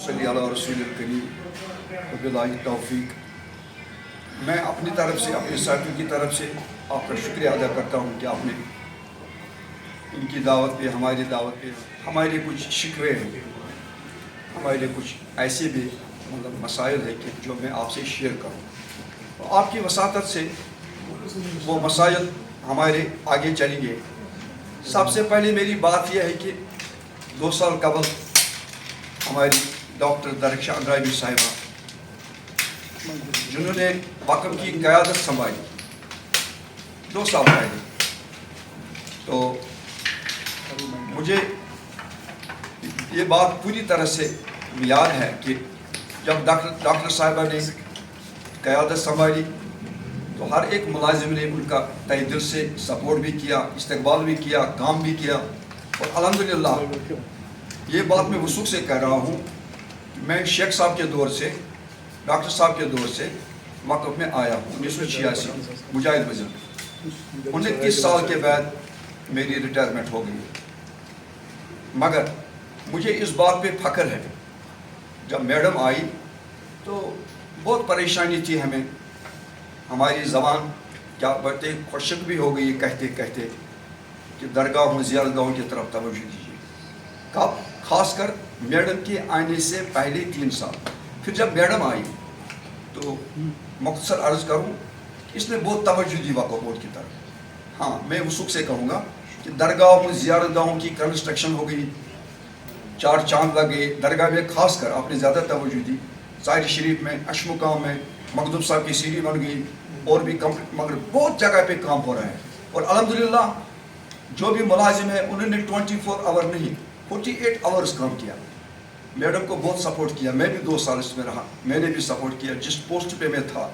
صلی اللہ رسول الکریم وباللہ توفیق. میں اپنی طرف سے اپنے ساتھیوں کی طرف سے آپ کا شکریہ ادا کرتا ہوں کہ آپ نے ان کی دعوت پہ ہماری دعوت پہ ہمارے کچھ شکوے ہیں, ہمارے کچھ ایسے بھی مسائل ہیں کہ جو میں آپ سے شیئر کروں. آپ کی وساطت سے وہ مسائل ہمارے آگے چلیں گے. سب سے پہلے میری بات یہ ہے کہ 2 سال قبل ہماری ڈاکٹر درخشاں اندرابی صاحبہ جنہوں نے وقف کی قیادت سنبھالی 2 سال پہلے, تو مجھے یہ بات پوری طرح سے یاد ہے کہ جب ڈاکٹر صاحبہ نے قیادت سنبھالی تو ہر ایک ملازم نے ان کا تہ دل سے سپورٹ بھی کیا, استقبال بھی کیا, کام بھی کیا. اور الحمدللہ یہ بات میں وثوق سے کہہ رہا ہوں کہ میں شیخ صاحب کے دور سے, ڈاکٹر صاحب کے دور سے وقف میں آیا ہوں 1986 مجاہد وزیر. 29 سال کے بعد میری ریٹائرمنٹ ہو گئی. مگر مجھے اس بات پہ فخر ہے, جب میڈم آئی تو بہت پریشانی تھی ہمیں, ہماری زبان کیا بڑھتے خشک بھی ہو گئی کہتے کہتے کہ درگاہوں زیارت گاہوں کی طرف توجہ دیجیے. کب؟ خاص کر میڈم کے آنے سے پہلے 3 سال. پھر جب میڈم آئی تو مختصر عرض کروں, اس نے بہت توجہ دی وقف بورڈ کی طرف. ہاں, میں وثوق سے کہوں گا کہ درگاہوں زیارت گاہوں کی کنسٹرکشن ہو گئی, 4 چاند لگے. درگاہ میں خاص کر آپ نے زیادہ توجہ دی. ظاہر شریف میں, اشمقام میں مخدوم صاحب کی سیڑھی بن گئی, اور بھی مگر بہت جگہ پہ کام ہو رہا ہے. اور الحمدللہ جو بھی ملازم ہیں انہوں نے 24 آور نہیں 48 آورز کام کیا. میڈم کو بہت سپورٹ کیا. میں بھی 2 سال اس میں رہا, میں نے بھی سپورٹ کیا. جس پوسٹ پہ میں تھا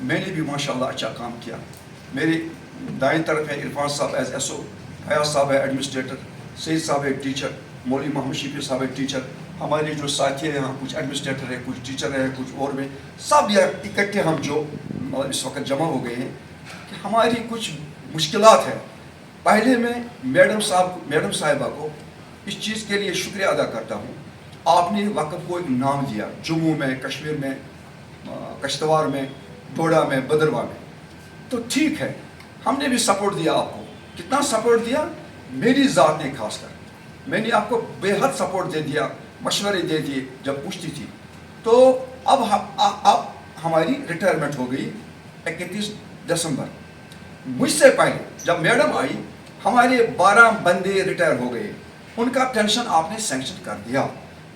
میں نے بھی ماشاءاللہ اچھا کام کیا. میرے دائیں طرف ہے عرفان صاحب ایز ایس او, فیاض صاحب ہے ایڈمنسٹریٹر, سید صاحب ہے ٹیچر, مولوی محمد شفیع صاحب ہے ٹیچر. ہمارے جو ساتھی ہیں یہاں کچھ ایڈمنسٹریٹر ہے, کچھ ٹیچر ہے, کچھ اور میں سب یہ اکٹھے ہم جو اس وقت جمع ہو گئے ہیں کہ ہماری کچھ مشکلات ہیں. پہلے میں میڈم صاحبہ کو اس چیز کے لیے شکریہ ادا کرتا ہوں. آپ نے وقف کو ایک نام دیا, جموں میں, کشمیر میں, کشتواڑ میں, ڈوڈا میں, بدرواہ میں. تو ٹھیک ہے, ہم نے بھی سپورٹ دیا آپ کو. کتنا سپورٹ دیا؟ میری ذات نے خاص کر میں نے آپ کو بے حد سپورٹ دے دیا, مشورے دے دیے جب پوچھتی تھی. تو اب ہماری ریٹائرمنٹ ہو گئی 31 دسمبر. مجھ سے پہلے جب میڈم آئی ہمارے 12 بندے ریٹائر ہو گئے. ان کا پینشن آپ نے سینکشن کر دیا.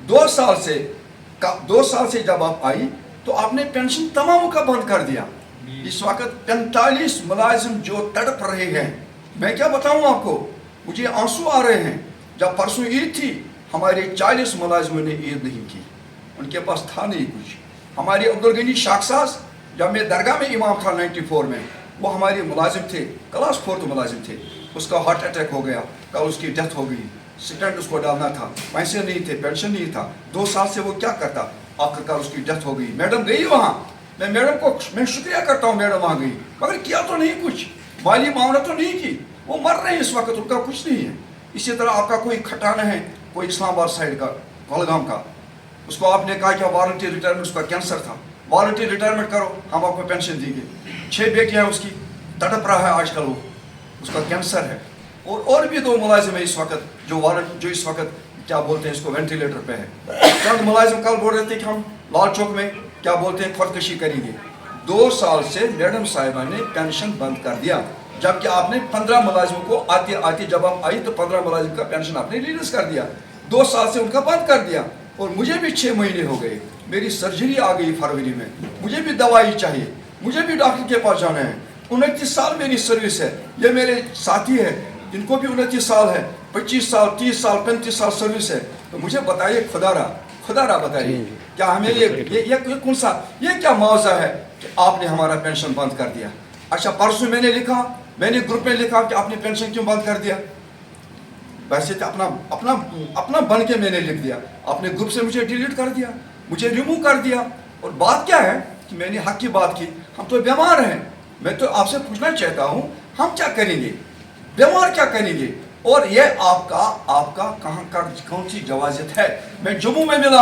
2 سال سے جب آپ آئی تو آپ نے پینشن تمام کا بند کر دیا. اس وقت 45 ملازم جو تڑپ رہے ہیں, میں کیا بتاؤں آپ کو, مجھے آنسو آ رہے ہیں. جب پرسوں عید تھی ہمارے 40 ملازموں نے عید نہیں کی, ان کے پاس تھا نہیں کچھ. ہمارے عبدالغنی شاخساز جب میں درگاہ میں امام تھا 94 میں, وہ ہمارے ملازم تھے, کلاس 4 ملازم تھے. اس کا ہارٹ اٹیک ہو گیا, کل اس کی ڈیتھ ہو گئی. سٹینٹ اس کو ڈالنا تھا, پیسے نہیں تھے, پینشن نہیں تھا. 2 سال سے وہ کیا کرتا, آخرکار اس کی ڈیتھ ہو گئی. میڈم گئی وہاں, میں میڈم کو میں شکریہ کرتا ہوں, میڈم وہاں گئی مگر کیا تو نہیں کچھ, مالی معاملہ تو نہیں کی. وہ مر رہے ہیں اس وقت, ان کا کچھ نہیں ہے. اسی طرح آپ کا کوئی کھٹانا ہے, کوئی اسلام آباد سائڈ کا, کولگام کا, اس کو آپ نے کہا کہ والنٹری ریٹائرمنٹ, اس کا کینسر تھا, والنٹری ریٹائرمنٹ کرو, ہم آپ کو پینشن دیں گے. 6 بیٹیاں ہیں اس کی, تڑپ رہا ہے آج کل, وہ اس کا کینسر ہے. اور بھی 2 ملازم ہیں اس وقت جو اس وقت کیا بولتے ہیں اس کو وینٹیلیٹر پہ ہے. چند ملازم کل بول رہے تھے کہ ہم لال چوک میں کیا بولتے ہیں خودکشی کریں گے. 2 سال سے میڈم صاحبہ نے پینشن بند کر دیا, جبکہ آپ نے 15 ملازموں کو آتے جب آپ آئی تو 15 ملازم کا پینشن آپ نے ریلیز کر دیا. 2 سال سے ان کا بند کر دیا. اور مجھے بھی 6 مہینے ہو گئے, میری سرجری آ گئی فروری میں, مجھے بھی دوائی چاہیے, مجھے بھی ڈاکٹر کے پاس جانا ہے. 29 سال میری سروس ہے. یہ میرے ساتھی ہیں جن کو بھی 29 سال ہے, 25 سال, 30 سال, 35 سال سروس ہے. تو مجھے بتائیے خدا را بتائیے, کیا ہمیں یہ کون سا, یہ کیا معاوضہ ہے کہ آپ نے ہمارا پینشن بند کر دیا. اچھا, پرسوں میں نے گروپ میں لکھا کہ آپ نے پینشن کیوں بند کر دیا. ویسے تو اپنا بن کے میں نے لکھ دیا, آپ نے گروپ سے مجھے ڈیلیٹ کر دیا, مجھے ریموو کر دیا. اور بات کیا ہے کہ میں نے حق کی بات کی, ہم تو بیمار ہیں. میں تو آپ سے پوچھنا چاہتا ہوں, ہم کیا کریں گے, بیمار کیا کریں گے. اور یہ آپ کا کہاں کا کون سی جوازت ہے. میں جموں میں ملا,